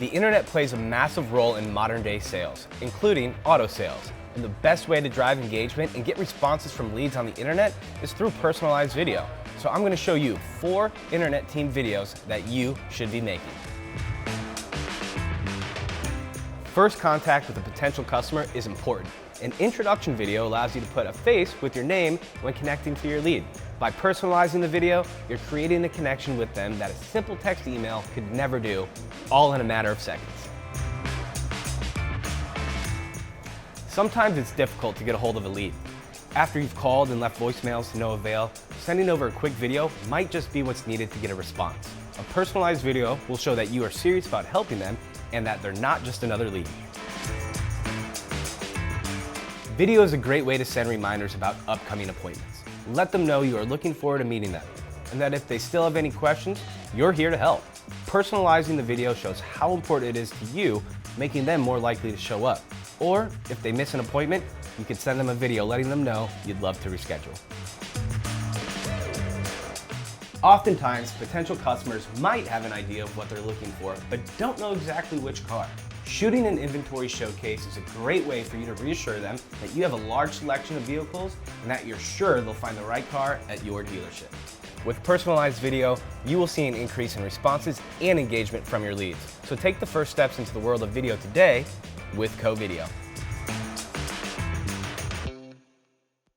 The internet plays a massive role in modern day sales, including auto sales. And the best way to drive engagement and get responses from leads on the internet is through personalized video. So I'm going to show you 4 internet team videos that you should be making. First contact with a potential customer is important. An introduction video allows you to put a face with your name when connecting to your lead. By personalizing the video, you're creating a connection with them that a simple text email could never do, all in a matter of seconds. Sometimes it's difficult to get a hold of a lead. After you've called and left voicemails to no avail, sending over a quick video might just be what's needed to get a response. A personalized video will show that you are serious about helping them and that they're not just another lead. Video is a great way to send reminders about upcoming appointments. Let them know you are looking forward to meeting them, and that if they still have any questions, you're here to help. Personalizing the video shows how important it is to you, making them more likely to show up. Or, if they miss an appointment, you can send them a video letting them know you'd love to reschedule. Oftentimes, potential customers might have an idea of what they're looking for, but don't know exactly which car. Shooting an inventory showcase is a great way for you to reassure them that you have a large selection of vehicles and that you're sure they'll find the right car at your dealership. With personalized video, you will see an increase in responses and engagement from your leads. So take the first steps into the world of video today with Covideo.